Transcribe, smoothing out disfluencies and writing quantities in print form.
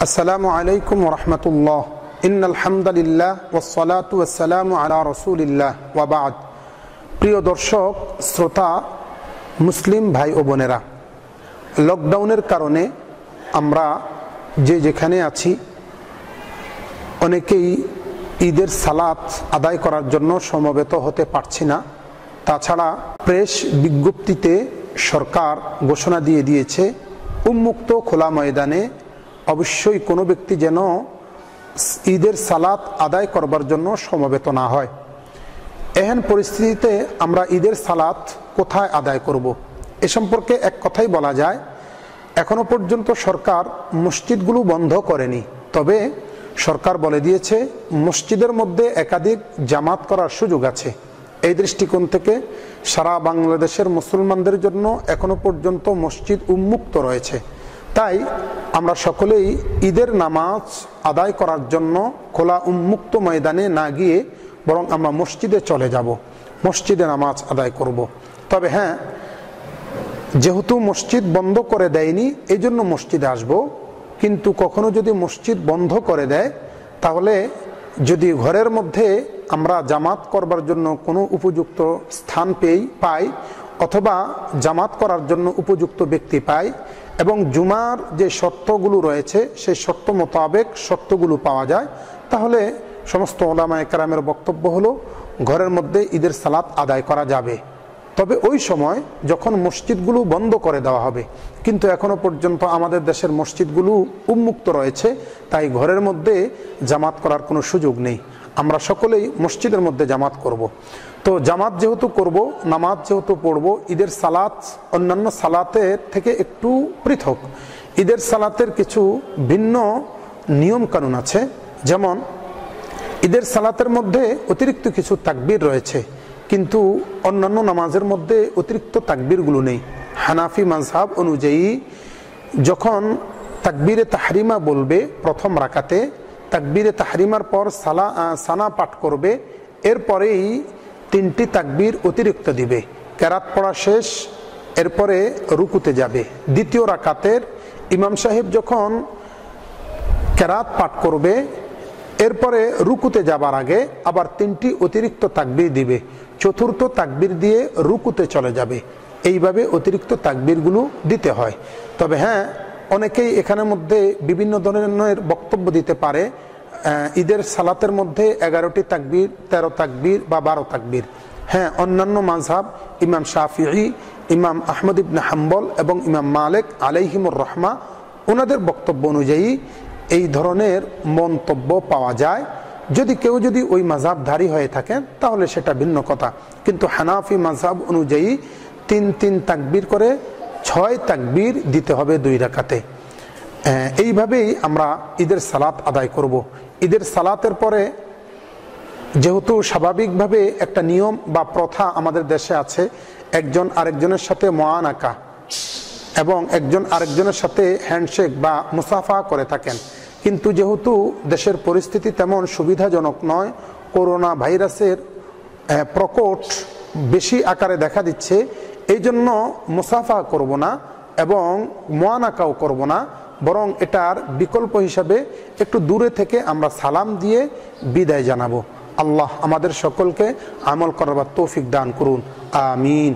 আসসালামু আলাইকুম ওয়া রাহমাতুল্লাহ। ইন্নাল হামদুলিল্লাহ ওয়াস সালাতু ওয়াস সালামু আলা রাসূলিল্লাহ ওয়া বা'দ। প্রিয় দর্শক শ্রোতা মুসলিম ভাই ও বোনেরা, লকডাউনের কারণে আমরা যেখানে আছি অনেকেই ঈদের সালাত আদায় করার জন্য সমবেত হতে পারছি না। তাছাড়া প্রেস বিজ্ঞপ্তিতে সরকার ঘোষণা দিয়ে দিয়েছে উন্মুক্ত খোলা ময়দানে অবশ্যই কোনো ব্যক্তি যেন ঈদের সালাত আদায় করবার জন্য সমবেত না হয়। এহেন পরিস্থিতিতে আমরা ঈদের সালাত কোথায় আদায় করব, এ সম্পর্কে এক কথাই বলা যায়, এখনো পর্যন্ত সরকার মসজিদগুলো বন্ধ করেনি। তবে সরকার বলে দিয়েছে মসজিদের মধ্যে একাধিক জামাত করার সুযোগ আছে। এই দৃষ্টিকোণ থেকে সারা বাংলাদেশের মুসলমানদের জন্য এখনো পর্যন্ত মসজিদ উন্মুক্ত রয়েছে। তাই আমরা সকলেই ঈদের নামাজ আদায় করার জন্য খোলা উন্মুক্ত ময়দানে না গিয়ে বরং আমরা মসজিদে চলে যাব, মসজিদে নামাজ আদায় করব। তবে হ্যাঁ, যেহেতু মসজিদ বন্ধ করে দেয়নি এই জন্য মসজিদে আসব, কিন্তু কখনো যদি মসজিদ বন্ধ করে দেয় তাহলে যদি ঘরের মধ্যে আমরা জামাত করবার জন্য কোনো উপযুক্ত স্থান পাই অথবা জামাত করার জন্য উপযুক্ত ব্যক্তি পাই এবং জুমার যে শর্তগুলো রয়েছে সেই শর্ত মোতাবেক শর্তগুলো পাওয়া যায়, তাহলে সমস্ত ওলামায়ে কেরামের বক্তব্য হলো ঘরের মধ্যে ঈদের সালাত আদায় করা যাবে। তবে ওই সময় যখন মসজিদগুলো বন্ধ করে দেওয়া হবে, কিন্তু এখনো পর্যন্ত আমাদের দেশের মসজিদগুলো উন্মুক্ত রয়েছে, তাই ঘরের মধ্যে জামাত করার কোনো সুযোগ নেই। আমরা সকলেই মসজিদের মধ্যে জামাত করব। তো জামাত যেহেতু করব, নামাজ যেহেতু পড়ব, ঈদের সালাত অন্যান্য সালাতের থেকে একটু পৃথক। ঈদের সালাতের কিছু ভিন্ন নিয়ম কানুন আছে। যেমন ঈদের সালাতের মধ্যে অতিরিক্ত কিছু তাকবীর রয়েছে, কিন্তু অন্যান্য নামাজের মধ্যে অতিরিক্ত তাকবীরগুলো নেই। হানাফি মাযহাব অনুযায়ী যখন তাকবীরে তাহরিমা বলবে প্রথম রাকাতে, তাকবীরে তাহরিমার পর সানা পাঠ করবে, এরপরেই 3টি তাকবীর অতিরিক্ত দিবে। কেরাত পড়া শেষ, এরপরে রুকুতে যাবে। দ্বিতীয় রাকাতের ইমাম সাহেব যখন কেরাত পাঠ করবে, এরপরে রুকুতে যাবার আগে আবার 3টি অতিরিক্ত তাকবীর দিবে। চতুর্থ তাকবীর দিয়ে রুকুতে চলে যাবে। এইভাবে অতিরিক্ত তাকবীরগুলো দিতে হয়। তবে হ্যাঁ, অনেকেই এখানের মধ্যে বিভিন্ন ধরনের বক্তব্য দিতে পারে। ঈদের সালাতের মধ্যে 11টি তাকবীর, 13 তাকবীর বা 12 তাকবীর। হ্যাঁ, অন্যান্য মাযহাব ইমাম শাফিঈ, ইমাম আহমদ ইবনে হাম্বল এবং ইমাম মালিক আলাইহিমুর রহমা, ওনাদের বক্তব্য অনুযায়ী এই ধরনের মন্তব্য পাওয়া যায়। যদি কেউ ওই মাযহাবধারী হয়ে থাকেন তাহলে সেটা ভিন্ন কথা, কিন্তু হানাফি মাযহাব অনুযায়ী 3 তাকবীর করে 6 তাকবীর দিতে হবে 2 রাকাতে। এইভাবেই আমরা ঈদের সালাত আদায় করব। ঈদের সালাতের পরে যেহেতু স্বাভাবিকভাবে একটা নিয়ম বা প্রথা আমাদের দেশে আছে, একজন আরেকজনের সাথে মুআনাকা এবং একজন আরেকজনের সাথে হ্যান্ডশেক বা মুসাফা করে থাকেন, কিন্তু যেহেতু দেশের পরিস্থিতি তেমন সুবিধাজনক নয়, করোনা ভাইরাসের প্রকট বেশি আকারে দেখা দিচ্ছে, এই জন্য মুসাফা করব না এবং মুআনাকাও করব না, বরং এটার বিকল্প হিসাবে একটু দূরে থেকে আমরা সালাম দিয়ে বিদায় জানাবো। আল্লাহ আমাদের সকলকে আমল করার তৌফিক দান করুন, আমিন।